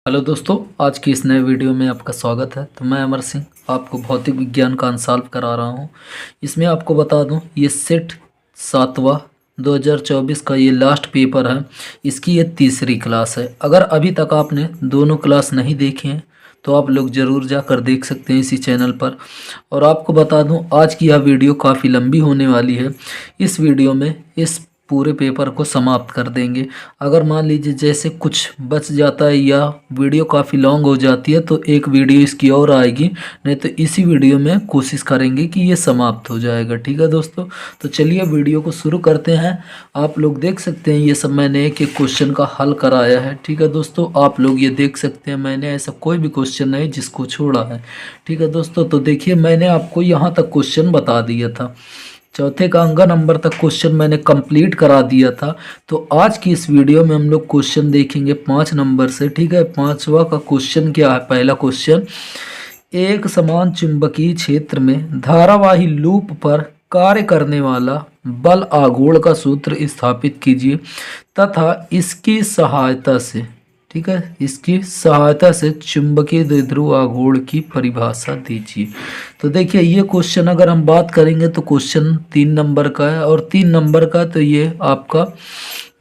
Hello दोस्तों, आज की इस नए वीडियो में आपका स्वागत है। तो मैं अमर सिंह आपको भौतिक विज्ञान का सॉल्व करा रहा हूँ। इसमें आपको बता दूँ, ये सेट 7वां 2024 का ये लास्ट पेपर है। इसकी ये तीसरी क्लास है। अगर अभी तक आपने दोनों क्लास नहीं देखे हैं तो आप लोग ज़रूर जाकर देख सकते हैं इसी चैनल पर। और आपको बता दूं, आज की यह वीडियो काफ़ी लंबी होने वाली है। इस वीडियो में इस पूरे पेपर को समाप्त कर देंगे। अगर मान लीजिए जैसे कुछ बच जाता है या वीडियो काफ़ी लॉन्ग हो जाती है तो एक वीडियो इसकी और आएगी, नहीं तो इसी वीडियो में कोशिश करेंगे कि ये समाप्त हो जाएगा। ठीक है दोस्तों, तो चलिए वीडियो को शुरू करते हैं। आप लोग देख सकते हैं ये सब मैंने एक एक क्वेश्चन का हल कराया है। ठीक है दोस्तों, आप लोग ये देख सकते हैं मैंने ऐसा कोई भी क्वेश्चन नहीं जिसको छोड़ा है। ठीक है दोस्तों, तो देखिए मैंने आपको यहाँ तक क्वेश्चन बता दिया था। चौथे का अंक नंबर तक क्वेश्चन मैंने कंप्लीट करा दिया था। तो आज की इस वीडियो में हम लोग क्वेश्चन देखेंगे 5 नंबर से। ठीक है, 5वां का क्वेश्चन क्या है? पहला क्वेश्चन, एक समान चुंबकीय क्षेत्र में धारावाही लूप पर कार्य करने वाला बल आघूर्ण का सूत्र स्थापित कीजिए तथा इसकी सहायता से, ठीक है, इसकी सहायता से चुंबकीय द्विध्रुव आघूर्ण की परिभाषा दीजिए। तो देखिए ये क्वेश्चन अगर हम बात करेंगे तो क्वेश्चन 3 नंबर का है, और 3 नंबर का तो ये आपका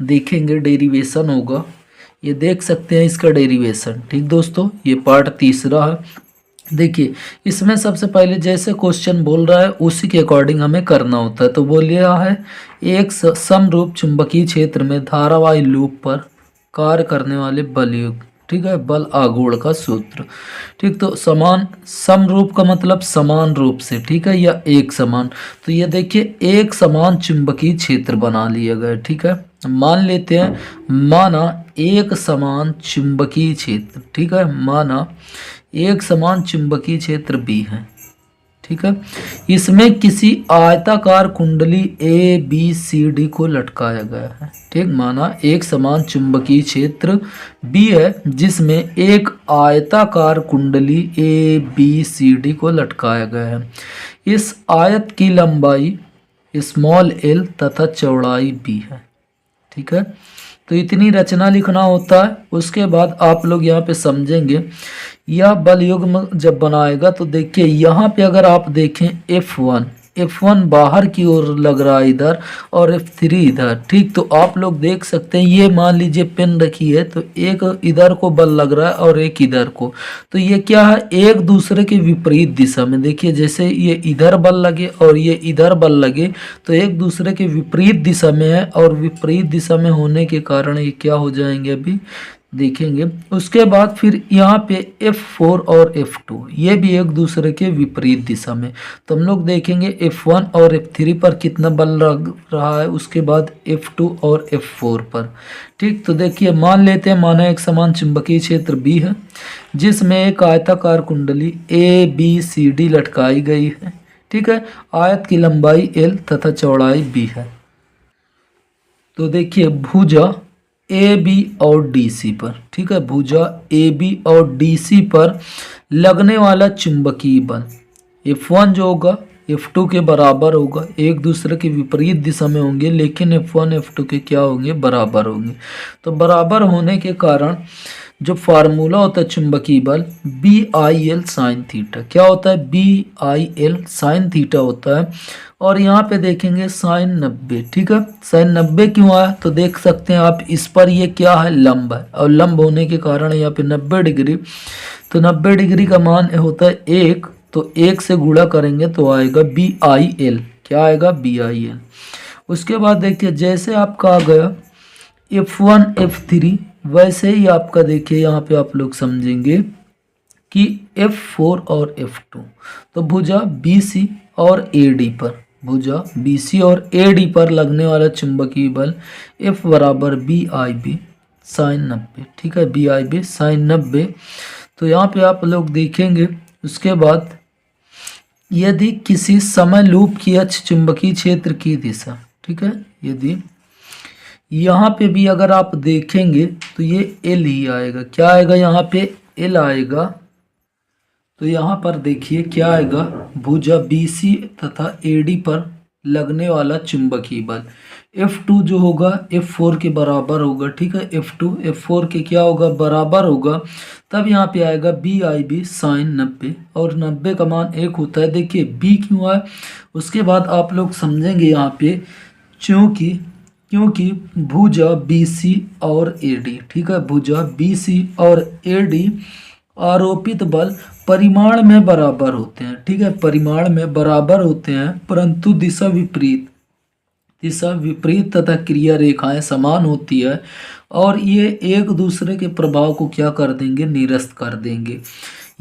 देखेंगे डेरिवेशन होगा। ये देख सकते हैं इसका डेरिवेशन। ठीक दोस्तों, ये पार्ट तीसरा है। देखिए इसमें सबसे पहले जैसे क्वेश्चन बोल रहा है उसी के अकॉर्डिंग हमें करना होता है। तो बोल रहा है एक समरूप चुंबकीय क्षेत्र में धारावाही लूप पर कार्य करने वाले बलयुग, ठीक है, बल आघूर्ण का सूत्र। ठीक, तो समान समरूप का मतलब समान रूप से, ठीक है, या एक समान। तो ये देखिए एक समान चुंबकीय क्षेत्र बना लिया गया। ठीक है, मान लेते हैं, माना एक समान चुंबकीय क्षेत्र, ठीक है, माना एक समान चुंबकीय क्षेत्र बी है। ठीक है, इसमें किसी आयताकार कुंडली ए बी सी डी को लटकाया गया है। ठीक, माना एक समान चुंबकीय क्षेत्र बी है जिसमें एक आयताकार कुंडली ए बी सी डी को लटकाया गया है। इस आयत की लंबाई स्मॉल एल तथा चौड़ाई बी है। ठीक है, तो इतनी रचना लिखना होता है। उसके बाद आप लोग यहाँ पे समझेंगे यह बल युग्म जब बनाएगा तो देखिए यहाँ पे अगर आप देखें F1 बाहर की ओर लग रहा है इधर, और F3 इधर। ठीक, तो आप लोग देख सकते हैं ये मान लीजिए पेन रखी है तो एक इधर को बल लग रहा है और एक इधर को। तो ये क्या है, एक दूसरे के विपरीत दिशा में। देखिए जैसे ये इधर बल लगे और ये इधर बल लगे तो एक दूसरे के विपरीत दिशा में है, और विपरीत दिशा में होने के कारण ये क्या हो जाएंगे अभी देखेंगे। उसके बाद फिर यहाँ पे F4 और F2 ये भी एक दूसरे के विपरीत दिशा में। तो हम लोग देखेंगे F1 और F3 पर कितना बल लग रहा है, उसके बाद F2 और F4 पर। ठीक, तो देखिए मान लेते हैं, माना एक समान चुंबकीय क्षेत्र B है जिसमें एक आयताकार कुंडली ए बी सी डी लटकाई गई है। ठीक है, आयत की लंबाई L तथा चौड़ाई B है। तो देखिए भुजा ए बी और डी सी पर, ठीक है, भुजा ए बी और डी सी पर लगने वाला चुंबकीय बल F1 जो होगा F2 के बराबर होगा। एक दूसरे के विपरीत दिशा में होंगे लेकिन F1 F2 के क्या होंगे, बराबर होंगे। तो बराबर होने के कारण जो फार्मूला होता है चुंबकीय बल B I L sine theta, क्या होता है, B I L sine theta होता है। और यहाँ पे देखेंगे साइन 90। ठीक है, साइन 90 क्यों आया, तो देख सकते हैं आप इस पर ये क्या है, लंब है, और लंब होने के कारण यहाँ पे 90 डिग्री। तो 90 डिग्री का मान होता है 1, तो 1 से गुणा करेंगे तो आएगा बी आई एल, क्या आएगा, बी आई एल। उसके बाद देखिए जैसे आपका आ गया F1 F3 वैसे ही आपका देखिए यहाँ पे आप लोग समझेंगे कि F4 और F2। तो भुजा BC और AD पर, भुजा BC और AD पर लगने वाला चुंबकीय बल F बराबर BIB साइन 90। ठीक है, BIB साइन 90। तो यहाँ पे आप लोग देखेंगे। उसके बाद यदि किसी समय लूप की अक्ष चुंबकीय क्षेत्र की दिशा, ठीक है, यदि यहाँ पे भी अगर आप देखेंगे तो ये एल ही आएगा, क्या आएगा, यहाँ पे एल आएगा। तो यहाँ पर देखिए क्या आएगा, भुजा BC तथा AD पर लगने वाला चुंबकीय बल F2 जो होगा F4 के बराबर होगा, ठीक है। F2 F4 के क्या होगा, बराबर होगा। तब यहाँ पे आएगा BIB साइन 90, और 90 का मान 1 होता है। देखिए B क्यों है, उसके बाद आप लोग समझेंगे यहाँ पे, क्योंकि क्योंकि भुजा BC और AD, ठीक है, भुजा BC और AD आरोपित बल परिमाण में बराबर होते हैं, ठीक है, परिमाण में बराबर होते हैं, परंतु दिशा विपरीत तथा क्रिया रेखाएं समान होती है, और ये एक दूसरे के प्रभाव को क्या कर देंगे, निरस्त कर देंगे।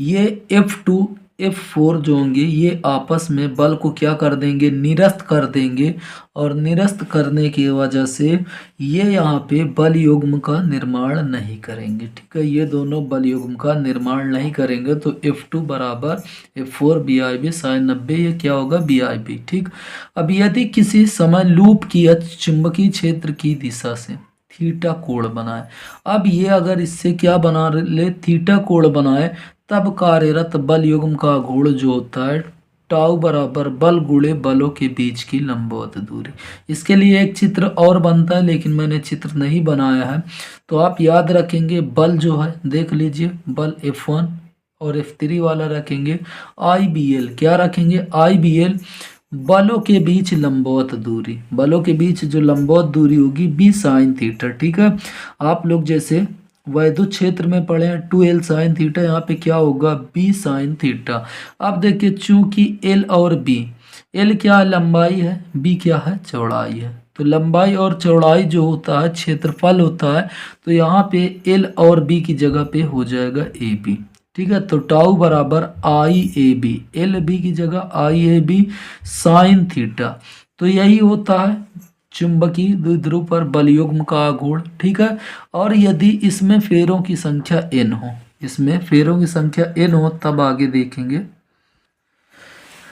ये F2 F4 जो होंगे ये आपस में बल को क्या कर देंगे, निरस्त कर देंगे, और निरस्त करने की वजह से ये यहाँ पे बल युग्म का निर्माण नहीं करेंगे, ठीक है, ये दोनों बल युग्म का निर्माण नहीं करेंगे। तो F2 बराबर F4 BIB साइन 90, ये क्या होगा, BIB, ठीक। अब यदि किसी समय लूप किया चुंबकीय क्षेत्र की दिशा से थीटा कोण बनाए, अब ये अगर इससे क्या बना ले, थीटा कोण बनाए, तब कार्यरत बल युग्म का गुण जो होता है टाउ बराबर बल गुणे बलों के बीच की लंबवत दूरी। इसके लिए एक चित्र और बनता है, लेकिन मैंने चित्र नहीं बनाया है, तो आप याद रखेंगे बल जो है, देख लीजिए बल F1 और F3 वाला रखेंगे, IBL क्या रखेंगे, IBL बलों के बीच लंबवत दूरी, बलों के बीच जो लंबवत दूरी होगी B साइन थीटा, ठीक है। आप लोग जैसे वैद्युत क्षेत्र में पढ़े हैं 2L साइन थीटा, यहाँ पे क्या होगा, B साइन थीटा। अब देखिए चूंकि L और B, L क्या लंबाई है, B क्या है, चौड़ाई है, तो लंबाई और चौड़ाई जो होता है क्षेत्रफल होता है, तो यहाँ पे L और B की जगह पे हो जाएगा AB, ठीक है। तो टाउ बराबर IAB, LB की जगह IAB साइन थीटा। तो यही होता है चुंबकीय द्विध्रुव पर बल युग्म का आघूर्ण, ठीक है। और यदि इसमें फेरों की संख्या n हो, इसमें फेरों की संख्या n हो, तब आगे देखेंगे।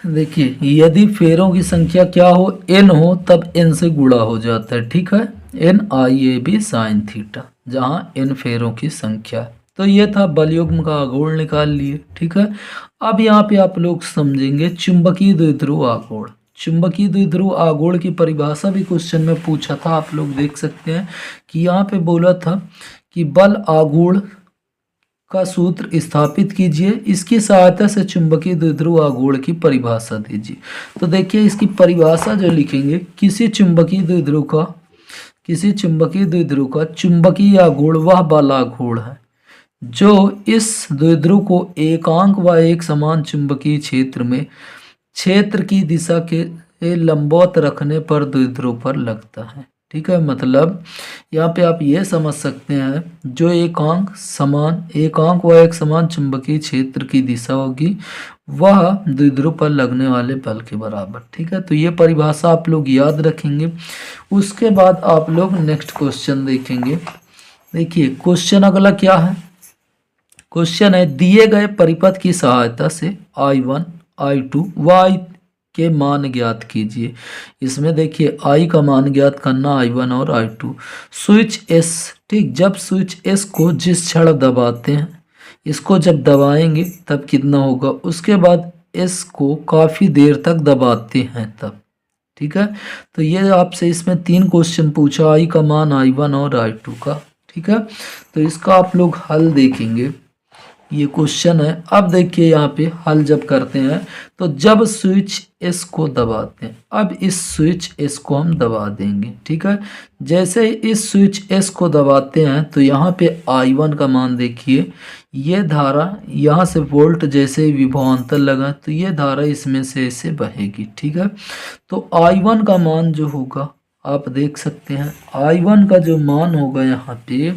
देखिए यदि फेरों की संख्या क्या हो, n हो, तब n से गुणा हो जाता है, ठीक है, NIAB साइन थीटा, जहां n फेरों की संख्या। तो ये था बल युग्म का आघूर्ण निकाल लिए, ठीक है। अब यहाँ पे आप लोग समझेंगे चुंबकीय द्विध्रुव आघूर्ण। चुंबकीय द्विध्रुव आघूर्ण की परिभाषा भी क्वेश्चन में पूछा था, आप लोग देख सकते हैं कि यहाँ पे बोला था कि बल आघूर्ण का सूत्र स्थापित कीजिए, इसकी सहायता से चुंबकीय द्विध्रुव आघूर्ण की परिभाषा दीजिए। तो देखिए इसकी परिभाषा जो लिखेंगे, किसी चुंबकीय द्विध्रुव का चुंबकीय आघूर्ण वह बल आघूर्ण है जो इस द्विध्रुव को एकांक व एक समान चुंबकीय क्षेत्र में क्षेत्र की दिशा के लंबवत रखने पर द्विध्रुव पर लगता है, ठीक है। मतलब यहाँ पे आप ये समझ सकते हैं, जो एकांक व एक समान चुंबकीय क्षेत्र की दिशा होगी वह द्विध्रुव पर लगने वाले बल के बराबर, ठीक है। तो ये परिभाषा आप लोग याद रखेंगे। उसके बाद आप लोग नेक्स्ट क्वेश्चन देखेंगे। देखिए क्वेश्चन अगला क्या है, क्वेश्चन है दिए गए परिपथ की सहायता से I1 I2 y के मान ज्ञात कीजिए। इसमें देखिए I का मान ज्ञात करना, I1 और I2। स्विच S, ठीक, जब स्विच S को जिस क्षण दबाते हैं, इसको जब दबाएंगे तब कितना होगा, उसके बाद S को काफ़ी देर तक दबाते हैं तब, ठीक है। तो ये आपसे इसमें 3 क्वेश्चन पूछा, I का मान, I1 और I2 का, ठीक है। तो इसका आप लोग हल देखेंगे, ये क्वेश्चन है। अब देखिए यहाँ पे हल जब करते हैं, तो जब स्विच S को दबाते हैं, अब इस स्विच S को हम दबा देंगे, ठीक है। जैसे इस स्विच S को दबाते हैं तो यहाँ पे I1 का मान देखिए, ये धारा यहाँ से वोल्ट जैसे विभवांतर लगा तो ये धारा इसमें से ऐसे बहेगी, ठीक है। तो I1 का मान जो होगा आप देख सकते हैं, I1 का जो मान होगा यहाँ पे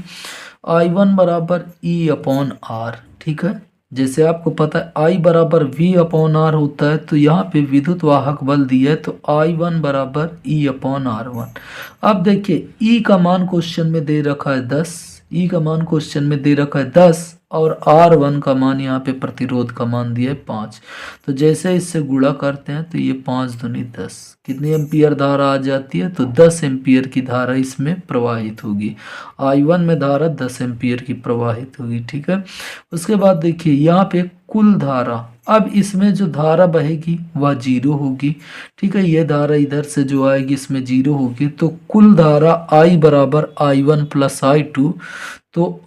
I1 बराबर E/R, ठीक है। जैसे आपको पता है I बराबर V/R होता है, तो यहाँ पे विद्युत वाहक बल दिया है, तो I1 बराबर E/R1। अब देखिए E का मान क्वेश्चन में दे रखा है 10, E का मान क्वेश्चन में दे रखा है 10, और R1 का मान यहाँ पे प्रतिरोध का मान दिया है 5। तो जैसे इससे गुणा करते हैं तो ये 5 दूनी 10, कितनी एम्पियर धारा आ जाती है, तो 10 एम्पियर की धारा इसमें प्रवाहित होगी। I1 में धारा 10 एम्पियर की प्रवाहित होगी, ठीक है। उसके बाद देखिए यहाँ पे कुल धारा। अब इसमें जो धारा बहेगी वह जीरो होगी, ठीक है। ये धारा इधर से जो आएगी इसमें जीरो होगी, तो कुल धारा I बराबर I1 प्लस I2। तो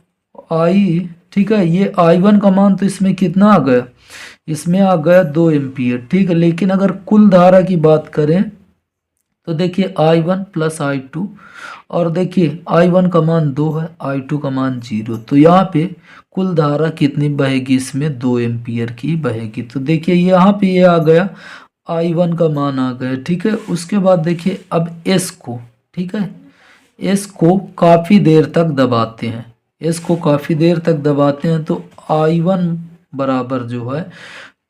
I, ठीक है, ये I1 का मान तो इसमें कितना आ गया, इसमें आ गया 2 एम्पियर, ठीक है। लेकिन अगर कुल धारा की बात करें तो देखिए I1 प्लस I2, और देखिए I1 का मान 2 है, I2 का मान 0, तो यहाँ पे कुल धारा कितनी बहेगी, इसमें 2 एम्पियर की बहेगी। तो देखिए यहाँ पे ये आ गया I1 का मान आ गया, ठीक है। उसके बाद देखिए अब S को, ठीक है, S को काफ़ी देर तक दबाते हैं, S को काफ़ी देर तक दबाते हैं, तो I1 बराबर जो है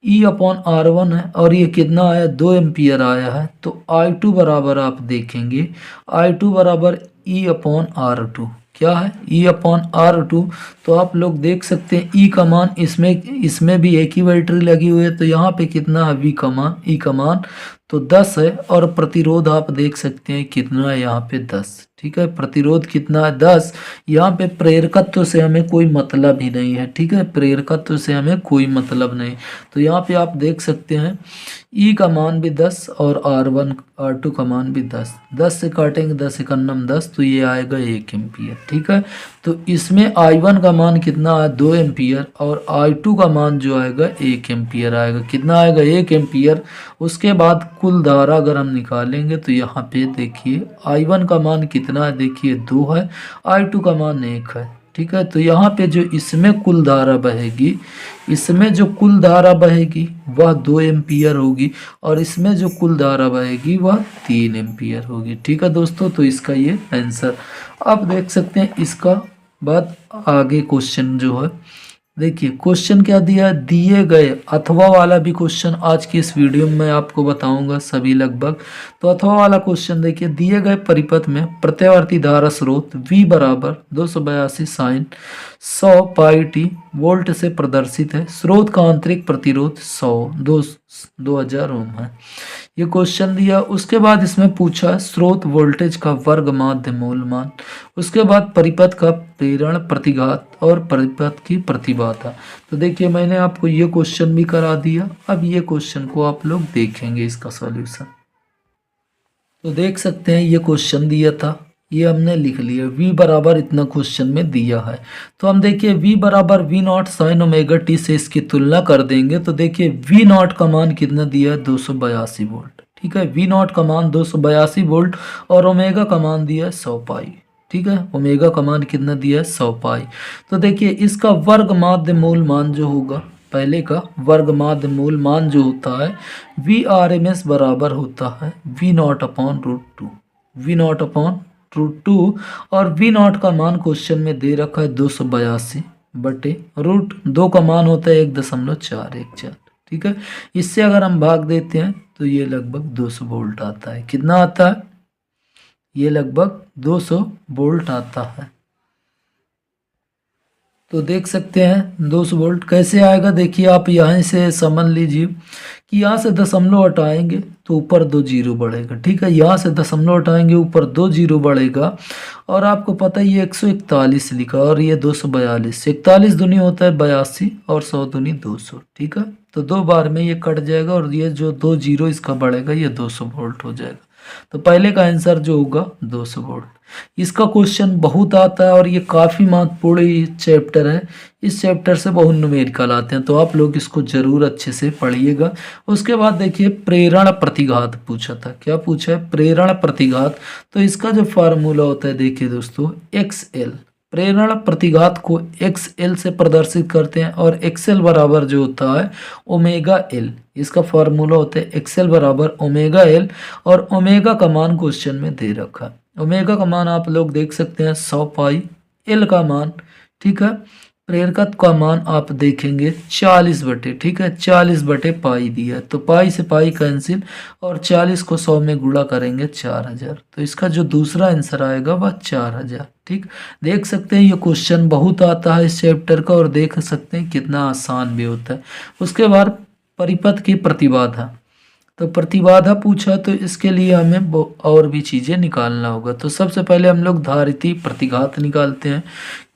E/R1 है, और ये कितना आया, 2 एम्पियर आया है। तो I2 बराबर आप देखेंगे, I2 बराबर E/R2, क्या है, E/R2। तो आप लोग देख सकते हैं E का मान, इसमें भी एक ही बैटरी लगी हुई है, तो यहाँ पे कितना है, V का मान, E का मान तो 10 है, और प्रतिरोध आप देख सकते हैं कितना है, यहाँ पे 10, ठीक है। प्रतिरोध कितना है, 10। यहाँ पे प्रेरकत्व से हमें कोई मतलब ही नहीं है, ठीक है, प्रेरकत्व से हमें कोई मतलब नहीं। तो यहाँ पे आप देख सकते हैं E का मान भी 10 और R2 का मान भी 10, 10 से काटेंगे 10 एकन्नम 10, तो ये आएगा 1 एम्पियर, ठीक है। तो इसमें I1 का मान कितना है, 2 एम्पियर, और I2 का मान जो आएगा 1 एम्पियर आएगा, कितना आएगा, 1 एम्पियर। उसके बाद कुल धारा अगर हम निकालेंगे तो यहाँ पे देखिए I1 का मान कितना है, देखिए 2 है, I2 का मान 1 है, ठीक है। तो यहाँ पे जो इसमें कुल धारा बहेगी, इसमें जो कुल धारा बहेगी वह 2 एम्पियर होगी, और इसमें जो कुल धारा बहेगी वह 3 एम्पियर होगी, ठीक है दोस्तों। तो इसका ये आंसर आप देख सकते हैं। इसका बाद आगे क्वेश्चन जो है, देखिए क्वेश्चन क्या दिया है, दिए गए अथवा वाला भी क्वेश्चन आज की इस वीडियो में मैं आपको बताऊंगा सभी लगभग। तो अथवा वाला क्वेश्चन देखिए, दिए गए परिपथ में प्रत्यावर्ती धारा स्रोत V बराबर 282 साइन 100 पाई टी वोल्ट से प्रदर्शित है, स्रोत का आंतरिक प्रतिरोध 2000 ओम है। ये क्वेश्चन दिया। उसके बाद इसमें पूछा स्रोत वोल्टेज का वर्ग माध्य मूल मान, उसके बाद परिपथ का प्रेरण प्रतिघात और परिपथ की प्रतिबाधा। तो देखिए मैंने आपको ये क्वेश्चन भी करा दिया, अब ये क्वेश्चन को आप लोग देखेंगे इसका सॉल्यूशन। तो देख सकते हैं ये क्वेश्चन दिया था, ये हमने लिख लिया, V बराबर इतना क्वेश्चन में दिया है। तो हम देखिए V बराबर V0 साइन ओमेगा टी से इसकी तुलना कर देंगे, तो देखिए V0 का मान कितना दिया है, 282 वोल्ट, ठीक है। V0 का मान 282 वोल्ट, और ओमेगा का मान दिया है 100 पाई, ठीक है। ओमेगा का मान कितना दिया है, 100 पाई। तो देखिए इसका वर्ग माध्य मूल मान जो होगा, पहले का वर्ग माध्य मूल मान जो होता है VRMS बराबर होता है V0/√2, V0/√2, और V0 का मान क्वेश्चन में दे रखा है 282/√2 का मान होता है 1.414, ठीक है। इससे अगर हम भाग देते हैं तो ये लगभग 200 वोल्ट आता है। कितना आता है, ये लगभग 200 वोल्ट आता है। तो देख सकते हैं 200 वोल्ट कैसे आएगा, देखिए आप यहाँ से समझ लीजिए कि यहाँ से दशमलव हटाएंगे तो ऊपर 2 जीरो बढ़ेगा, ठीक है। यहाँ से दशमलव हटाएंगे ऊपर 2 जीरो बढ़ेगा, और आपको पता है ये 141 लिखा और ये 242, 41 दूनी होता है 82 और 100 दूनी 200, ठीक है। तो 2 बार में ये कट जाएगा, और ये जो 2 जीरो इसका बढ़ेगा ये 200 वोल्ट हो जाएगा। तो पहले का आंसर जो होगा 200 वोल्ट। इसका क्वेश्चन बहुत आता है, और ये काफ़ी महत्वपूर्ण चैप्टर है, इस चैप्टर से बहुत न्यूमेरिकल आते हैं, तो आप लोग इसको जरूर अच्छे से पढ़िएगा। उसके बाद देखिए प्रेरण प्रतिघात पूछा था, क्या पूछा है, प्रेरण प्रतिघात। तो इसका जो फार्मूला होता है देखिए दोस्तों, XL, प्रेरण प्रतिघात को XL से प्रदर्शित करते हैं, और XL बराबर जो होता है ओमेगा L, इसका फार्मूला होता है XL बराबर ओमेगा L, और ओमेगा का मान क्वेश्चन में दे रखा है। ओमेगा का मान आप लोग देख सकते हैं 100 पाई, L का मान, ठीक है, प्रेरकत्व का मान आप देखेंगे 40/, ठीक है, 40/पाई दिया है, तो पाई से पाई कैंसिल, और 40 को 100 में गुणा करेंगे 4000, तो इसका जो दूसरा आंसर आएगा वह 4000, ठीक। देख सकते हैं ये क्वेश्चन बहुत आता है इस चैप्टर का, और देख सकते हैं कितना आसान भी होता है। उसके बाद परिपथ की प्रतिबाधा, तो प्रतिबाधा पूछा तो इसके लिए हमें और भी चीज़ें निकालना होगा। तो सबसे पहले हम लोग धारिती प्रतिघात निकालते हैं।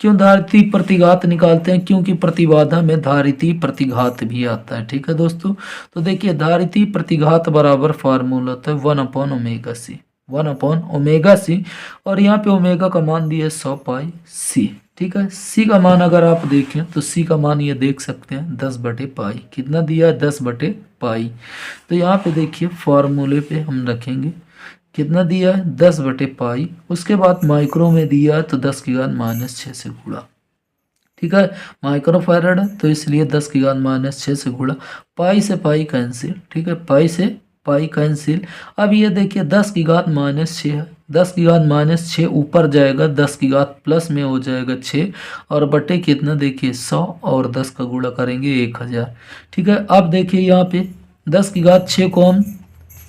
क्यों धारिती प्रतिघात निकालते हैं? क्योंकि प्रतिबाधा में धारिती प्रतिघात भी आता है। ठीक है दोस्तों, तो देखिए धारिती प्रतिघात बराबर फार्मूला होता है 1/ओमेगा सी, 1/ओमेगा सी। और यहाँ पे ओमेगा का मान दिया है 100 पाई सी। ठीक है, सी का मान अगर आप देखें तो सी का मान ये देख सकते हैं 10/पाई। कितना दिया है? 10/पाई। तो यहाँ पे देखिए फार्मूले पे हम रखेंगे, कितना दिया है? 10/पाई। उसके बाद माइक्रो में दिया है तो 10⁻⁻6 से गुणा। ठीक है, माइक्रो फैराड तो इसलिए 10⁻⁻6 से गुणा। पाई से पाई कैंसिल। ठीक है, पाई से पाई कैंसिल। अब ये देखिए 10⁻⁻6 है, 10⁻⁻6 ऊपर जाएगा, 10 की घात प्लस में हो जाएगा 6 और बटे कितना देखिए 100 और 10 का गुणा करेंगे 1000। ठीक है, अब देखिए यहाँ पे 10⁻6 को हम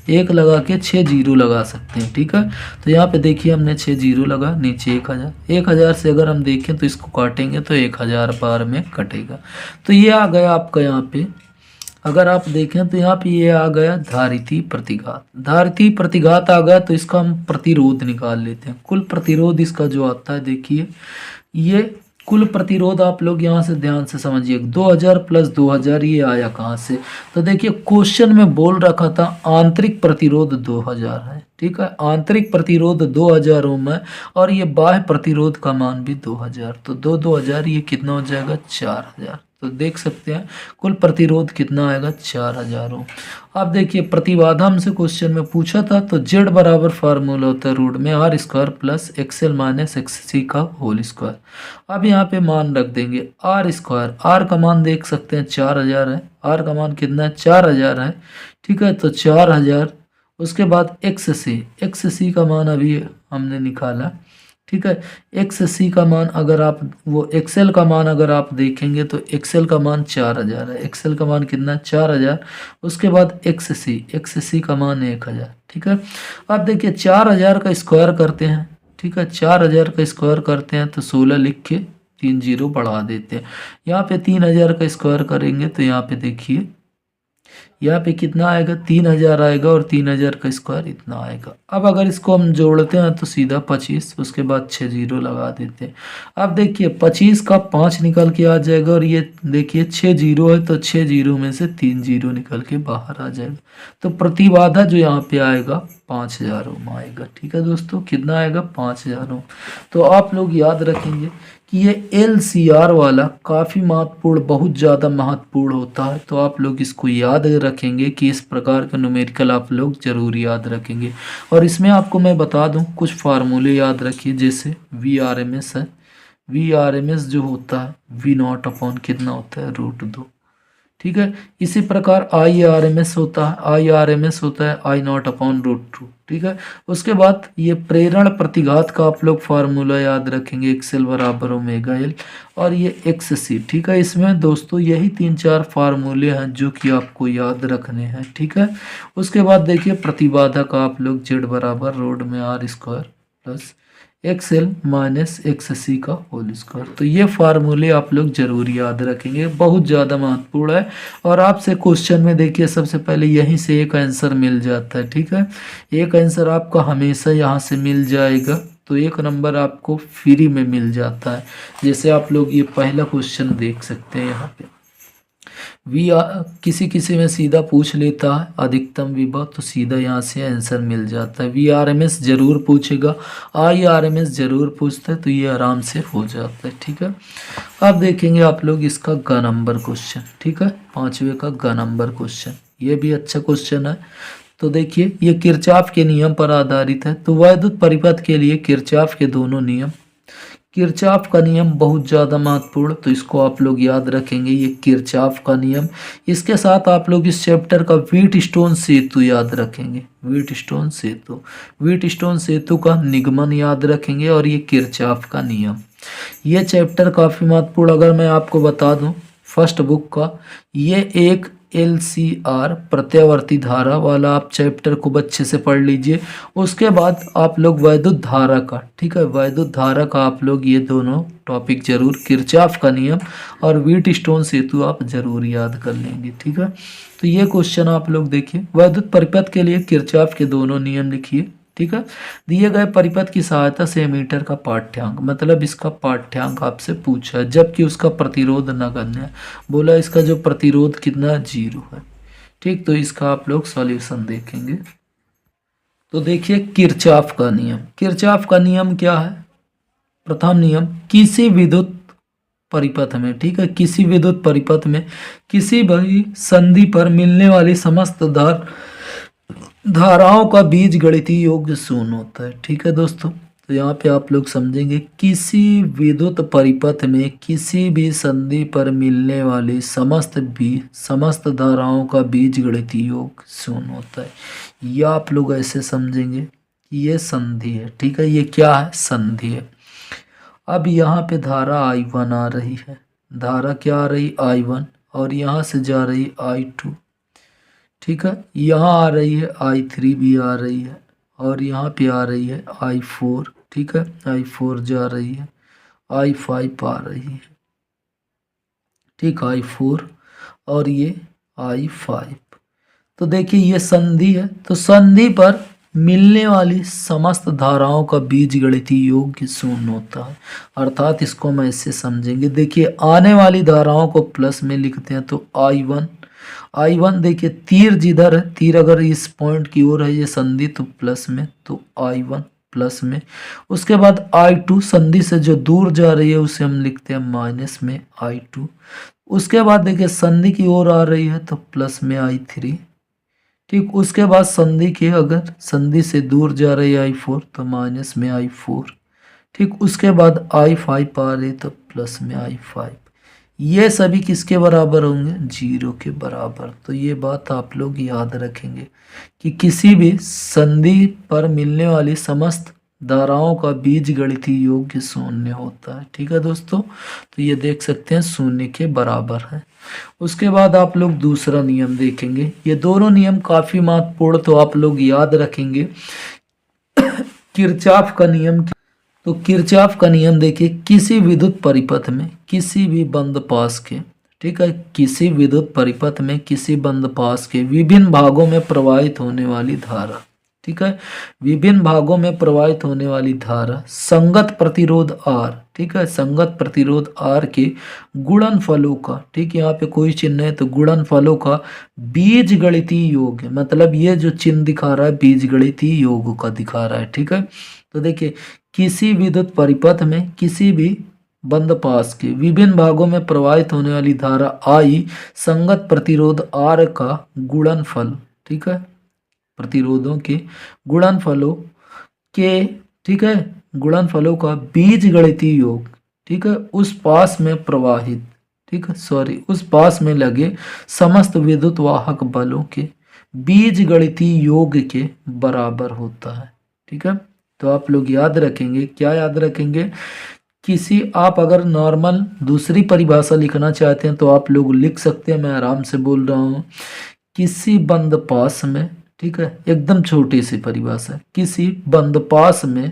1 लगा के 6 जीरो लगा सकते हैं। ठीक है, तो यहाँ पे देखिए हमने 6 जीरो लगा, नीचे 1000। 1000 से अगर हम देखें तो इसको काटेंगे तो 1000 बार में कटेगा। तो ये आ गया आपका यहाँ पे, अगर आप देखें तो यहाँ पे ये आ गया धारिती प्रतिघात। धारिती प्रतिघात आ गया तो इसका हम प्रतिरोध निकाल लेते हैं। कुल प्रतिरोध इसका जो आता है देखिए, ये कुल प्रतिरोध आप लोग यहाँ से ध्यान से समझिए, 2000 प्लस 2000 ये आया कहाँ से? तो देखिए क्वेश्चन में बोल रखा था आंतरिक प्रतिरोध 2000 है। ठीक है, आंतरिक प्रतिरोध 2000 ओम है और ये बाह्य प्रतिरोध का मान भी 2000। तो 2000 ये कितना हो जाएगा? 4000। तो देख सकते हैं कुल प्रतिरोध कितना आएगा? 4000 ओम। अब देखिए प्रतिबाधा हमसे क्वेश्चन में पूछा था तो जेड बराबर फार्मूला होता है रूट में r² plus XL minus XC का होल स्क्वायर। अब यहाँ पे मान रख देंगे r²। r का मान देख सकते हैं 4000 है, r का मान कितना है? 4000 है। ठीक है, तो 4000। उसके बाद XC का मान अभी हमने निकाला। ठीक है, XC का मान अगर आप वो XL का मान अगर आप देखेंगे तो XL का मान 4000 है। XL का मान कितना? 4000। उसके बाद XC का मान 1000। ठीक है, अब देखिए 4000 का स्क्वायर करते हैं। ठीक है, 4000 का स्क्वायर करते हैं तो 16 लिख के 3 जीरो बढ़ा देते हैं। यहाँ पे 3000 का स्क्वायर करेंगे तो यहाँ पे देखिए यहाँ पे कितना आएगा? 3000 आएगा और 3000 का स्क्वायर इतना आएगा। अब अगर इसको हम जोड़ते हैं तो सीधा 25, उसके बाद 6 जीरो लगा देते हैं। अब देखिए 25 का 5 निकल के आ जाएगा और ये देखिए 6 जीरो है तो 6 जीरो में से 3 जीरो निकल के बाहर आ जाएगा। तो प्रतिबाधा जो यहाँ पे आएगा 5000 ओम आएगा। ठीक है दोस्तों, कितना आएगा? 5000 ओम। तो आप लोग याद रखेंगे कि ये LCR वाला काफ़ी महत्वपूर्ण, बहुत ज़्यादा महत्वपूर्ण होता है। तो आप लोग इसको याद रखेंगे कि इस प्रकार का न्यूमेरिकल आप लोग ज़रूर याद रखेंगे। और इसमें आपको मैं बता दूं कुछ फार्मूले याद रखिए, जैसे VRMS है। VRMS जो होता है V0 कितना होता है? √2। ठीक है, इसी प्रकार IRMS होता है, IRMS होता है I0/√2। ठीक है, उसके बाद ये प्रेरण प्रतिघात का आप लोग फार्मूला याद रखेंगे, XL बराबर ω/L और ये XC। ठीक है, इसमें दोस्तों यही 3-4 फार्मूले हैं जो कि आपको याद रखने हैं। ठीक है, उसके बाद देखिए प्रतिबाधा का आप लोग Z बराबर रोड में r² plus XL minus XC का होल स्क्वायर। तो ये फार्मूले आप लोग जरूर याद रखेंगे, बहुत ज़्यादा महत्वपूर्ण है। और आपसे क्वेश्चन में देखिए सबसे पहले यहीं से एक आंसर मिल जाता है। ठीक है, एक आंसर आपका हमेशा यहाँ से मिल जाएगा, तो 1 नंबर आपको फ्री में मिल जाता है। जैसे आप लोग ये पहला क्वेश्चन देख सकते हैं यहाँ पे किसी किसी में सीधा पूछ लेता है अधिकतम विभव, तो सीधा यहाँ से आंसर मिल जाता है। VRMS जरूर पूछेगा, IRMS जरूर पूछता है, तो ये आराम से हो जाता है। ठीक है, अब देखेंगे आप लोग इसका ग नंबर क्वेश्चन। ठीक है, 5वें का ग नंबर क्वेश्चन, ये भी अच्छा क्वेश्चन है। तो देखिए ये किरचॉफ के नियम पर आधारित है। तो वैद्युत परिपथ के लिए किरचॉफ के दोनों नियम, किरचॉफ का नियम बहुत ज़्यादा महत्वपूर्ण, तो इसको आप लोग याद रखेंगे, ये किरचॉफ का नियम। इसके साथ आप लोग इस चैप्टर का व्हीटस्टोन सेतु याद रखेंगे, व्हीटस्टोन सेतु, व्हीटस्टोन सेतु का निगमन याद रखेंगे और ये किरचॉफ का नियम। ये चैप्टर काफ़ी महत्वपूर्ण, अगर मैं आपको बता दूं फर्स्ट बुक का, ये एक LCR प्रत्यावर्ती धारा वाला आप चैप्टर को अच्छे से पढ़ लीजिए। उसके बाद आप लोग वैद्युत धारा का, ठीक है, वैद्युत धारा का आप लोग ये दोनों टॉपिक जरूर, किरचॉफ का नियम और व्हीटस्टोन सेतु आप जरूर याद कर लेंगे, ठीक है। तो ये क्वेश्चन आप लोग देखिए, वैद्युत परिपथ के लिए किरचॉफ के दोनों नियम लिखिए, ठीक है। दिए गए परिपथ की सहायता से एमीटर का पाठ्यांक, मतलब इसका पाठ्यांक आपसे पूछा है, जबकि उसका प्रतिरोध नगण्य है। बोला इसका जो प्रतिरोध कितना, 0 है, ठीक। तो इसका आप लोग सॉल्यूशन देखेंगे। तो देखिए किरचॉफ का नियम, किरचॉफ का नियम क्या है। प्रथम नियम, किसी विद्युत परिपथ में, ठीक है, किसी विद्युत परिपथ में किसी भी संधि पर मिलने वाली समस्त धाराओं का बीज गणितीय योग 0 होता है, ठीक है दोस्तों। तो यहाँ पे आप लोग समझेंगे, किसी विद्युत परिपथ में किसी भी संधि पर मिलने वाली समस्त धाराओं का बीज गणितीय योग 0 होता है। यह आप लोग ऐसे समझेंगे कि ये संधि है, ठीक है, ये क्या है, संधि है। अब यहाँ पे धारा I1 आ रही है, धारा क्या आ रही, I1, और यहाँ से जा रही I2, ठीक है। यहाँ आ रही है I3 भी आ रही है, और यहाँ पे आ रही है I4, ठीक है, I4 जा रही है, I5 आ रही है, ठीक, I4 और ये I5। तो देखिए ये संधि है, तो संधि पर मिलने वाली समस्त धाराओं का बीज गणितीय योग 0 होता है। अर्थात इसको हम ऐसे समझेंगे, देखिए आने वाली धाराओं को प्लस में लिखते हैं, तो I1 देखिए तीर जिधर है, तीर अगर इस पॉइंट की ओर है ये संधि, तो प्लस में, तो I1 प्लस में। उसके बाद I2 संधि से जो दूर जा रही है उसे हम लिखते हैं माइनस में I2। उसके बाद देखिए संधि की ओर आ रही है तो प्लस में I3, ठीक। उसके बाद संधि के, अगर संधि से दूर जा रही है I4 तो माइनस में I4, ठीक। उसके बाद I5 आ रही तो प्लस में I5। ये सभी किसके बराबर होंगे, 0 के बराबर। तो ये बात आप लोग याद रखेंगे कि किसी भी संधि पर मिलने वाली समस्त धाराओं का बीज गणितीय योग 0 होता है, ठीक है दोस्तों। तो ये देख सकते हैं 0 के बराबर है। उसके बाद आप लोग दूसरा नियम देखेंगे, ये दोनों नियम काफी महत्वपूर्ण, तो आप लोग याद रखेंगे। किरचॉफ का नियम, तो किरचॉफ का नियम देखिए, किसी विद्युत परिपथ में किसी भी बंद पास के, ठीक है, किसी विद्युत परिपथ में किसी बंद पास के विभिन्न भागों में प्रवाहित होने वाली धारा, ठीक है, विभिन्न भागों में प्रवाहित होने वाली धारा संगत प्रतिरोध R, ठीक है, संगत प्रतिरोध R के गुणनफलों का, ठीक, यहाँ पे कोई चिन्ह है तो गुणनफलों का बीज गणितीय योग है, मतलब ये जो चिन्ह दिखा रहा है बीज गणितीय योग का दिखा रहा है, ठीक है। तो देखिए किसी विद्युत परिपथ में किसी भी बंद पास के विभिन्न भागों में प्रवाहित होने वाली धारा I संगत प्रतिरोध R का गुणनफल, ठीक है, प्रतिरोधों के गुणनफलों के, ठीक है, गुणनफलों का बीज गणितीय योग, ठीक है, उस पास में प्रवाहित, ठीक है, सॉरी, उस पास में लगे समस्त विद्युत वाहक बलों के बीज गणितीय योग के बराबर होता है, ठीक है। तो आप लोग याद रखेंगे, क्या याद रखेंगे, किसी, आप अगर नॉर्मल दूसरी परिभाषा लिखना चाहते हैं तो आप लोग लिख सकते हैं, मैं आराम से बोल रहा हूँ। किसी बंद पास में, ठीक है, एकदम छोटी सी परिभाषा है, किसी बंद पास में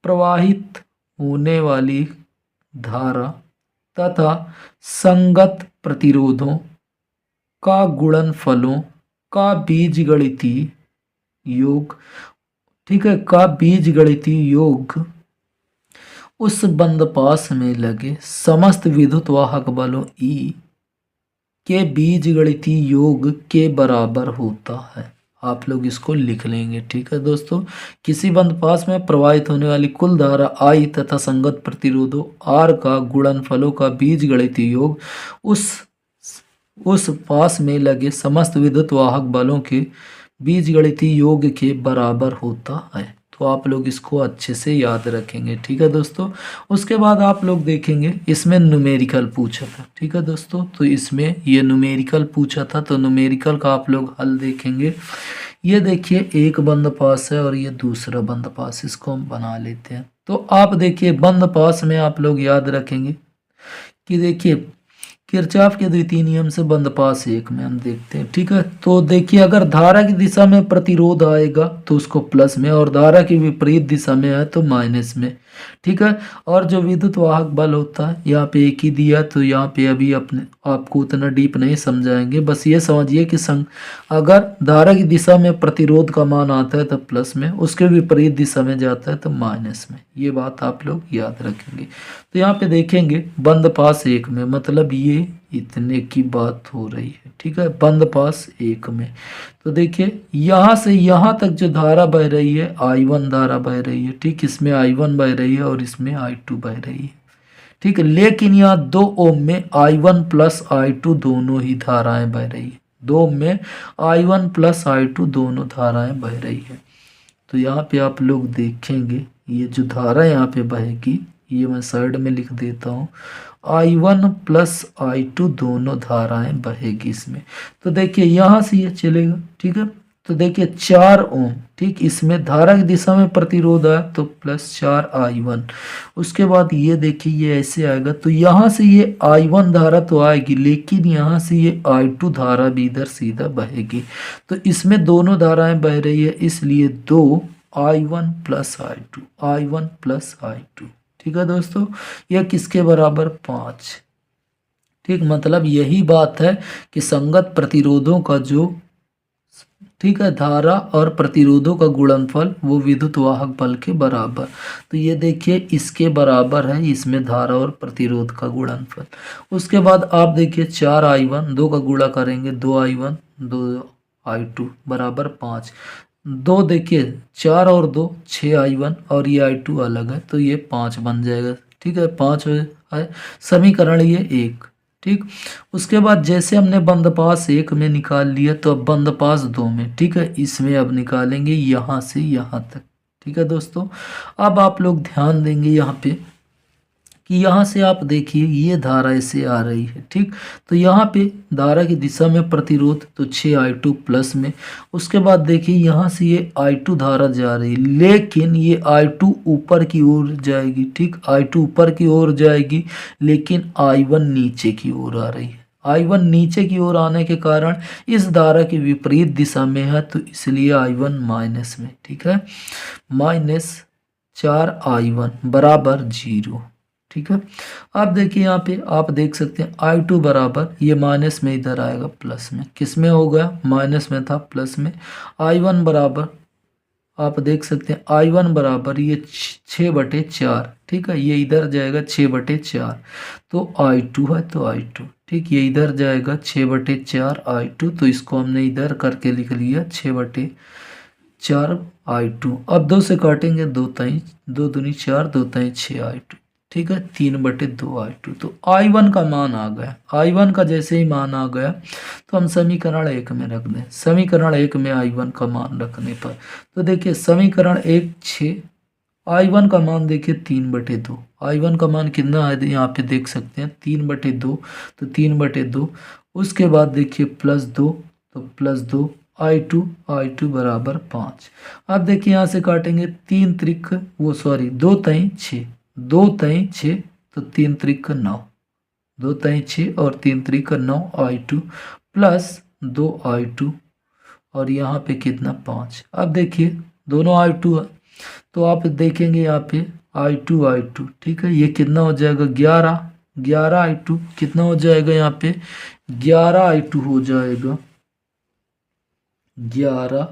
प्रवाहित होने वाली धारा तथा संगत प्रतिरोधों का गुणनफलों का बीजगणितीय योग, ठीक है, का बीजगणितीय योग उस बंद पास में लगे समस्त विद्युत वाहक बलों E के बीजगणितीय योग के बराबर होता है। आप लोग इसको लिख लेंगे, ठीक है दोस्तों। किसी बंद पास में प्रवाहित होने वाली कुल धारा I तथा संगत प्रतिरोधों R का गुणनफलों का बीजगणितीय योग उस पास में लगे समस्त विद्युत वाहक बलों के बीजगणितीय योग के बराबर होता है। तो आप लोग इसको अच्छे से याद रखेंगे, ठीक है दोस्तों। उसके बाद आप लोग देखेंगे इसमें न्यूमेरिकल पूछा था, ठीक है दोस्तों। तो इसमें ये न्यूमेरिकल पूछा था, तो न्यूमेरिकल का आप लोग हल देखेंगे। ये देखिए एक बंद पास है और ये दूसरा बंद पास, इसको हम बना लेते हैं। तो आप देखिए बंद पास में आप लोग याद रखेंगे कि देखिए किरचॉफ के द्वितीय नियम से बंद पास एक में हम देखते हैं। ठीक है, तो देखिए अगर धारा की दिशा में प्रतिरोध आएगा तो उसको प्लस में, और धारा की विपरीत दिशा में है तो माइनस में। ठीक है, और जो विद्युत वाहक बल होता है यहाँ पे एक ही दिया, तो यहाँ पे अभी अपने आपको उतना डीप नहीं समझाएंगे, बस ये समझिए कि अगर धारा की दिशा में प्रतिरोध का मान आता है तो प्लस में, उसके विपरीत दिशा में जाता है तो माइनस में। ये बात आप लोग याद रखेंगे। तो यहाँ पे देखेंगे बंद पास एक में, मतलब ये इतने की बात हो रही है। ठीक है, बंद पास एक में तो देखिए यहाँ से यहाँ तक जो धारा बह रही है I1 धारा बह रही है। ठीक, इसमें I1 बह रही है और इसमें I2 बह रही है। ठीक है, लेकिन यहाँ 2 ओम में I1 प्लस I2 दोनों ही धाराएं बह रही है। 2 ओम में I1 प्लस I2 दोनों धाराएं बह रही है। तो यहाँ पे आप लोग देखेंगे ये जो धारा यहाँ पे बहेगी, ये मैं साइड में लिख देता हूँ, I1 प्लस I2 दोनों धाराएं बहेगी इसमें। तो देखिए यहाँ से ये चलेगा। ठीक है, तो देखिए 4 ओम, ठीक, इसमें धारा की दिशा में प्रतिरोध है तो प्लस 4I1। उसके बाद ये देखिए ये ऐसे आएगा, तो यहाँ से ये I1 धारा तो आएगी, लेकिन यहाँ से ये I2 धारा भी इधर सीधा बहेगी। तो इसमें दोनों धाराएं बह रही है, इसलिए 2I1 plus I2, I1 plus I2। ठीक है दोस्तों, यह किसके बराबर 5। ठीक, मतलब यही बात है कि संगत प्रतिरोधों का जो, ठीक है, धारा और प्रतिरोधों का गुणनफल वो विद्युत वाहक बल के बराबर। तो ये देखिए इसके बराबर है, इसमें धारा और प्रतिरोध का गुणनफल। उसके बाद आप देखिए 4I1, 2 का गुणा करेंगे 2I1 2I2 बराबर 5। 2 देखिए 4 और 2 6I1 और ये I2 अलग है तो ये 5 बन जाएगा। ठीक है, 5 है समीकरण ये 1। ठीक, उसके बाद जैसे हमने बंद पास एक में निकाल लिया तो अब बंद पास 2 में, ठीक है, इसमें अब निकालेंगे यहाँ से यहाँ तक। ठीक है दोस्तों, अब आप लोग ध्यान देंगे यहाँ पे कि यहाँ से आप देखिए ये धारा ऐसे आ रही है। ठीक, तो यहाँ पे धारा की दिशा में प्रतिरोध तो 6I2 प्लस में। उसके बाद देखिए यहाँ से ये I2 धारा जा रही है, लेकिन ये I2 ऊपर की ओर जाएगी। ठीक, I2 ऊपर की ओर जाएगी, लेकिन I1 नीचे की ओर आ रही है। I1 नीचे की ओर आने के कारण इस धारा की विपरीत दिशा में है, तो इसलिए I1 माइनस में। ठीक है, माइनस 4I1 बराबर 0। ठीक है, अब देखिए यहाँ पे आप देख सकते हैं I2 बराबर, ये माइनस में इधर आएगा प्लस में, किस में हो गया, माइनस में था प्लस में। I1 बराबर आप देख सकते हैं I1 बराबर ये 6/4। ठीक है, ये इधर जाएगा 6/4 तो I2 है, तो I2। ठीक, ये इधर जाएगा 6/4 I2, तो इसको हमने इधर करके लिख लिया 6/4 I2। अब 2 से काटेंगे 2 ताई 2 दूनी 4 2 ताई 6 I2। ठीक है, 3/2 I2। तो I1 का मान आ गया। I1 का जैसे ही मान आ गया तो हम समीकरण 1 में रख दें। समीकरण 1 में I1 का मान रखने पर तो देखिए समीकरण 1 6, I1 का मान देखिए 3/2। I1 का मान कितना है यहाँ पे देख सकते हैं 3/2, तो 3/2। उसके बाद देखिए +2, तो +2 I2 बराबर 5। अब देखिए यहाँ से काटेंगे 3 त्रिक वो सॉरी 2 ताई 6, 2 ताई 6 तो 3 त्रिक 9, 2 ताई 6 और 3 त्रिक 9 I2 प्लस 2 I2 और यहाँ पे कितना 5। अब देखिए दोनों I2 है तो आप देखेंगे यहाँ पे I2 ठीक है, ये कितना हो जाएगा 11 I2 कितना हो जाएगा यहाँ पे 11 I2 हो जाएगा, 11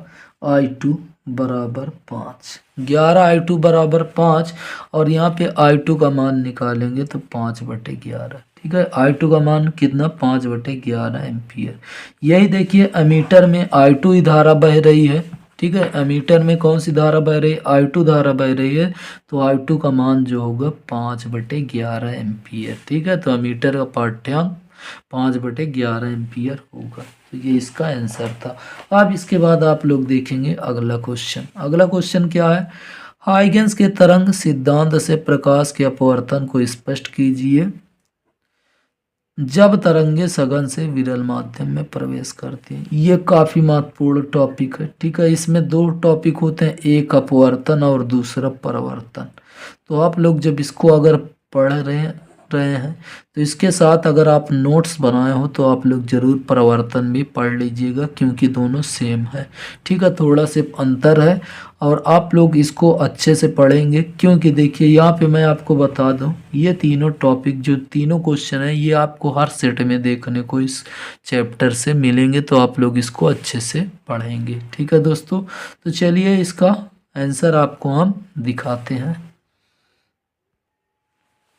I2 बराबर 5, 11 I2 बराबर 5। और यहाँ पे I2 का मान निकालेंगे तो 5/11। ठीक है, I2 का मान कितना 5/11 एम्पियर। यही देखिए एमीटर में I2 ही धारा बह रही है। ठीक है, एमीटर में कौन सी धारा बह रही है I2 धारा बह रही है, तो I2 का मान जो होगा 5/11 एम्पियर। ठीक है, तो एमीटर का पाठ्यांक 5/11 एम्पियर होगा। तो ये इसका आंसर था। अब इसके बाद आप लोग देखेंगे अगला क्वेश्चन। अगला क्वेश्चन क्या है, हाइगेंस के तरंग सिद्धांत से प्रकाश के अपवर्तन को स्पष्ट कीजिए जब तरंगे सघन से विरल माध्यम में प्रवेश करती हैं। ये काफ़ी महत्वपूर्ण टॉपिक है। ठीक है, इसमें 2 टॉपिक होते हैं, एक अपवर्तन और दूसरा परावर्तन। तो आप लोग जब इसको अगर पढ़ रहे हैं रहे हैं। तो इसके साथ अगर आप नोट्स बनाए हो तो आप लोग ज़रूर प्रवर्तन भी पढ़ लीजिएगा, क्योंकि दोनों सेम है। ठीक है, थोड़ा सिर्फ अंतर है और आप लोग इसको अच्छे से पढ़ेंगे, क्योंकि देखिए यहाँ पे मैं आपको बता दूं, ये तीनों टॉपिक जो तीनों क्वेश्चन है ये आपको हर सेट में देखने को इस चैप्टर से मिलेंगे, तो आप लोग इसको अच्छे से पढ़ेंगे। ठीक है दोस्तों, तो चलिए इसका आंसर आपको हम दिखाते हैं।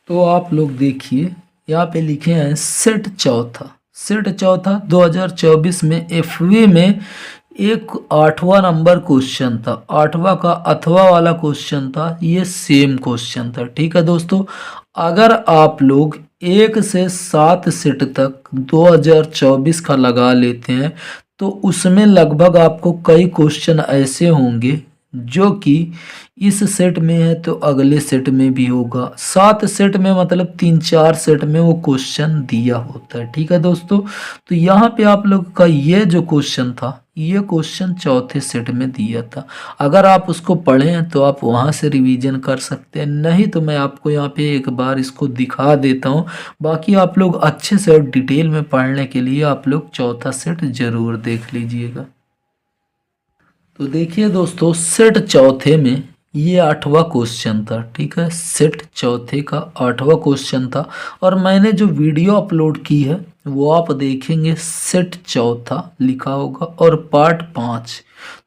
तो आप लोग देखिए यहाँ पे लिखे हैं सेट चौथा 2024 में एफवी में एक 8वां नंबर क्वेश्चन था, 8वां का अथवा वाला क्वेश्चन था, ये सेम क्वेश्चन था। ठीक है दोस्तों, अगर आप लोग 1 से 7 सेट तक 2024 का लगा लेते हैं तो उसमें लगभग आपको कई क्वेश्चन ऐसे होंगे जो कि इस सेट में है तो अगले सेट में भी होगा। 7 सेट में मतलब 3-4 सेट में वो क्वेश्चन दिया होता है। ठीक है दोस्तों, तो यहाँ पे आप लोग का ये जो क्वेश्चन था ये क्वेश्चन चौथे सेट में दिया था। अगर आप उसको पढ़ें तो आप वहाँ से रिवीजन कर सकते हैं, नहीं तो मैं आपको यहाँ पे एक बार इसको दिखा देता हूँ। बाकी आप लोग अच्छे से और डिटेल में पढ़ने के लिए आप लोग चौथा सेट ज़रूर देख लीजिएगा। तो देखिए दोस्तों, सेट चौथे में ये 8वां क्वेश्चन था। ठीक है, सेट चौथे का 8वां क्वेश्चन था और मैंने जो वीडियो अपलोड की है वो आप देखेंगे, सेट चौथा लिखा होगा और पार्ट 5,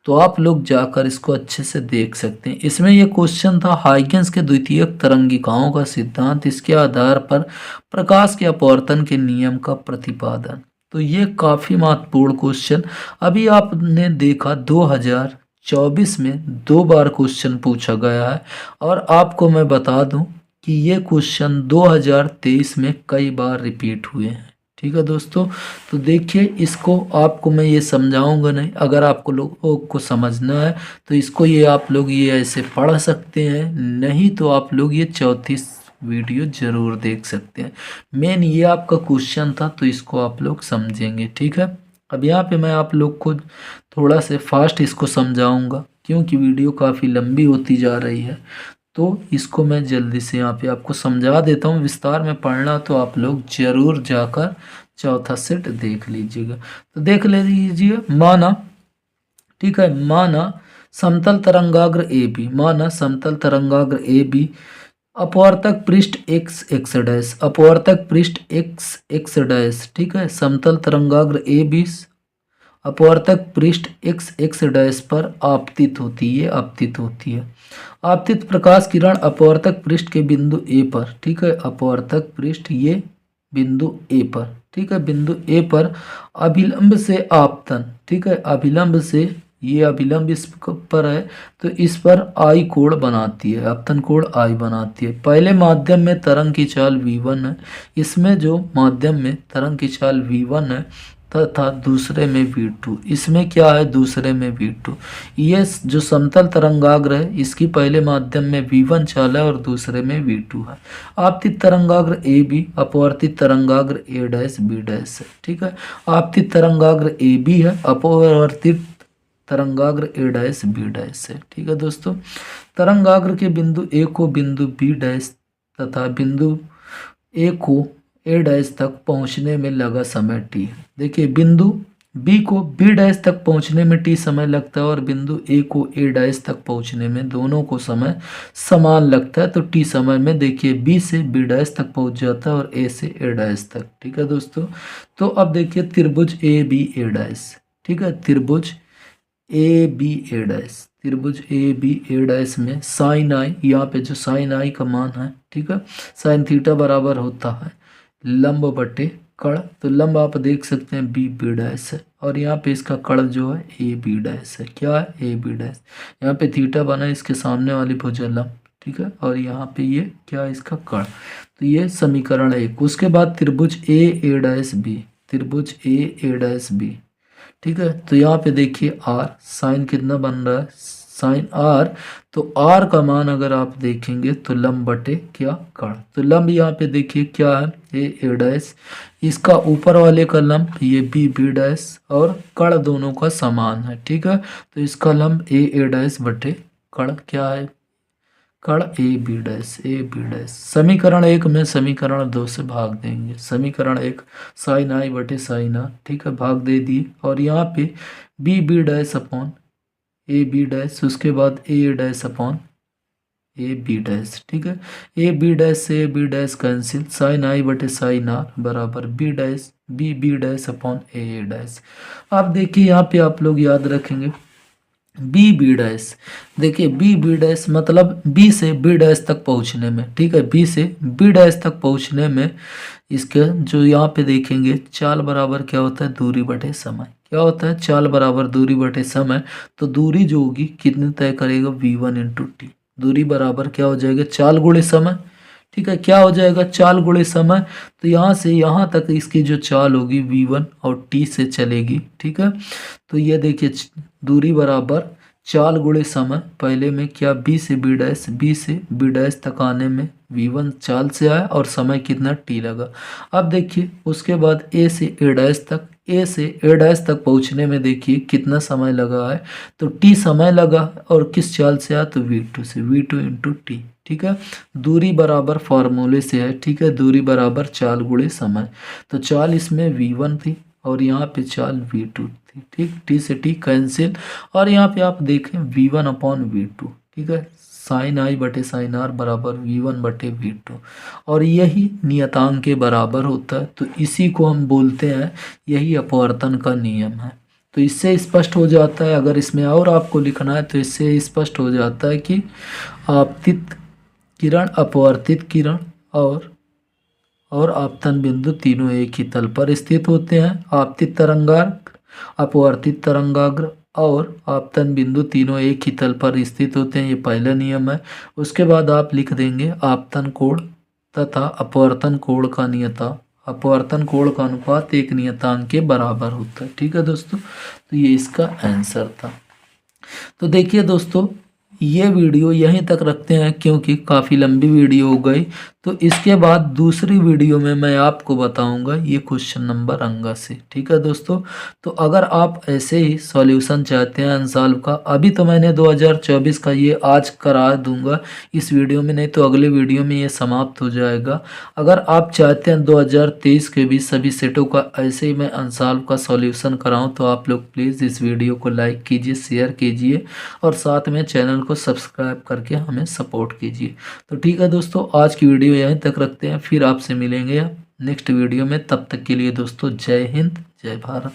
तो आप लोग जाकर इसको अच्छे से देख सकते हैं। इसमें यह क्वेश्चन था हाइगेंस के द्वितीयक तरंगिकाओं का सिद्धांत, इसके आधार पर प्रकाश के अपवर्तन के नियम का प्रतिपादन। तो ये काफ़ी महत्वपूर्ण क्वेश्चन, अभी आपने देखा 2024 में 2 बार क्वेश्चन पूछा गया है और आपको मैं बता दूं कि ये क्वेश्चन 2023 में कई बार रिपीट हुए हैं। ठीक है दोस्तों, तो देखिए इसको आपको मैं ये समझाऊंगा नहीं, अगर आपको लोगों को समझना है तो इसको ये आप लोग ये ऐसे पढ़ सकते हैं, नहीं तो आप लोग ये 34 वीडियो ज़रूर देख सकते हैं। मेन ये आपका क्वेश्चन था तो इसको आप लोग समझेंगे। ठीक है, अब यहाँ पे मैं आप लोग को थोड़ा से फास्ट इसको समझाऊंगा, क्योंकि वीडियो काफ़ी लंबी होती जा रही है, तो इसको मैं जल्दी से यहाँ पे आपको समझा देता हूँ। विस्तार में पढ़ना तो आप लोग ज़रूर जाकर चौथा सेट देख लीजिएगा। तो देख लीजिए, माना, ठीक है, माना समतल तरंगाग्र ए बी, माना समतल तरंगाग्र ए बी, अपवर्तक पृष्ठ एक्स एक्स डैश, अपवर्तक पृष्ठ एक्स एक्स डैश। ठीक है, समतल तरंगाग्र ए बी अपवर्तक पृष्ठ एक्स एक्स डैश पर आपतित होती है, आपतित होती है। आपतित प्रकाश किरण अपवर्तक पृष्ठ के बिंदु ए पर, ठीक है, अपवर्तक पृष्ठ ये बिंदु ए पर, ठीक है, बिंदु ए पर अभिलंब से आपतन, ठीक है, अभिलंब से, ये अभिलंब इस पर है तो इस पर आई कोण बनाती है, आपतन कोण आई बनाती है। पहले माध्यम में तरंग की चाल v1 है, इसमें जो माध्यम में तरंग की चाल v1 है तथा दूसरे में v2, इसमें क्या है, दूसरे में v2। ये जो समतल तरंगाग्र है इसकी पहले माध्यम में v1 चाल है और दूसरे में v2 है। आपतित तरंगाग्र ए बी, अपवर्तित तरंगाग्र ए डैश बी डैश है, ठीक है। आपतित तरंगाग्र ए बी है, अपवर्तित तरंगाग्र ए डैश बी डैश है, ठीक है दोस्तों। तरंगाग्र के बिंदु ए को बिंदु बी डैश तथा बिंदु ए को ए डैश तक पहुंचने में लगा समय टी। देखिए बिंदु बी को बी डैश तक पहुंचने में टी समय लगता है और बिंदु ए को ए डैश तक पहुंचने में दोनों को समय समान लगता है। तो टी समय में देखिए बी से बी डैश तक पहुंच जाता है और ए से ए डैश तक, ठीक है दोस्तों। तो अब देखिए त्रिभुज ए बी ए डैश, ठीक है, त्रिभुज ए बी ए डैश, त्रिभुज ए बी ए डैश में साइन आई, यहाँ पे जो साइन आई का मान है, ठीक है, साइन थीटा बराबर होता है लंब बटे कड़। तो लंब आप देख सकते हैं बी बी डैश है और यहाँ पे इसका कड़ जो है ए बी डैश है, क्या है, ए बी डैश। यहाँ पे थीटा बना इसके सामने वाली भुजा लंब, ठीक है, और यहाँ पे ये क्या है, इसका कड़। तो ये समीकरण 1। उसके बाद त्रिभुज ए ए डैश बी, त्रिभुज ए ए डैश बी, ठीक है। तो यहाँ पे देखिए आर, साइन कितना बन रहा है, साइन आर। तो आर का मान अगर आप देखेंगे तो लंब बटे क्या, कड़। तो लंब यहाँ पे देखिए क्या है, ए डैश, इसका ऊपर वाले का लंब ये बी बी डैश और कड़ दोनों का समान है, ठीक है। तो इसका लंब ए डैश बटे कड़ क्या है, कण ए बी डैश समीकरण 1 में समीकरण 2 से भाग देंगे। समीकरण 1 साइन आई बटे साइन आर, ठीक है, भाग दे दिए। और यहाँ पे B B dash upon A B dash, उसके बाद A dash upon A B dash, ठीक है। ए बी डैश से A B dash cancel, sine I बटे साइन आर बराबर B dash B B dash upon A dash. अब देखिए यहाँ पे आप लोग याद रखेंगे बी बी डैश, देखिए बी बी डैश मतलब बी से बी डैश तक पहुंचने में, ठीक है, बी से बी डैश तक पहुंचने में इसके जो यहाँ पे देखेंगे चाल बराबर क्या होता है, दूरी बटे समय। क्या होता है, चाल बराबर दूरी बटे समय। तो दूरी जो होगी कितनी तय करेगा, v1 इंटू टी। दूरी बराबर क्या हो जाएगा, चाल गुणे समय, ठीक है। क्या हो जाएगा, चाल गुणे समय। तो यहाँ से यहाँ तक इसकी जो चाल होगी v1 और t से चलेगी, ठीक है। तो ये देखिए दूरी बराबर चाल गुणे समय, पहले में क्या बी से बी डैश, बी से बी डैश तक आने में v1 चाल से आया और समय कितना t लगा। अब देखिए उसके बाद ए से ए डैश तक, ए से ए डैश तक पहुंचने में देखिए कितना समय लगा है, तो t समय लगा और किस चाल से आया, तो v2 से, v2 इंटू टी, ठीक है। दूरी बराबर फार्मूले से है, ठीक है, दूरी बराबर चाल गुणे समय। तो चाल इसमें v1 थी और यहाँ पे चाल v2 थी, ठीक, t से t कैंसिल। और यहाँ पे आप देखें v1 अपॉन v2, ठीक है, साइन आई बटे साइन आर बराबर v1 बटे v2, और यही नियतांक के बराबर होता है। तो इसी को हम बोलते हैं, यही अपवर्तन का नियम है। तो इससे स्पष्ट हो जाता है, अगर इसमें और आपको लिखना है तो इससे स्पष्ट हो जाता है कि आपतित किरण, अपवर्तित किरण और आपतन बिंदु तीनों एक ही तल पर स्थित होते हैं। आपतित तरंगाग्र, अपवर्तित तरंगाग्र और आपतन बिंदु तीनों एक ही तल पर स्थित होते हैं, ये पहला नियम है। उसके बाद आप लिख देंगे आपतन कोण तथा अपवर्तन कोण का नियता, अपवर्तन कोण का अनुपात एक नियतांक के बराबर होता है, ठीक है दोस्तों। तो ये इसका आंसर था। तो देखिए दोस्तों ये वीडियो यहीं तक रखते हैं क्योंकि काफ़ी लंबी वीडियो हो गई। तो इसके बाद दूसरी वीडियो में मैं आपको बताऊंगा ये क्वेश्चन नंबर अंगा से, ठीक है दोस्तों। तो अगर आप ऐसे ही सॉल्यूशन चाहते हैं अनसॉल्व का, अभी तो मैंने 2024 का ये आज करा दूंगा इस वीडियो में, नहीं तो अगले वीडियो में ये समाप्त हो जाएगा। अगर आप चाहते हैं 2023 के भी सभी सेटों का ऐसे ही मैं अनसॉल्व का सॉल्यूशन कराऊं, तो आप लोग प्लीज़ इस वीडियो को लाइक कीजिए, शेयर कीजिए और साथ में चैनल को सब्सक्राइब करके हमें सपोर्ट कीजिए। तो ठीक है दोस्तों, आज की वीडियो यहीं तक रखते हैं, फिर आपसे मिलेंगे नेक्स्ट वीडियो में। तब तक के लिए दोस्तों जय हिंद, जय भारत।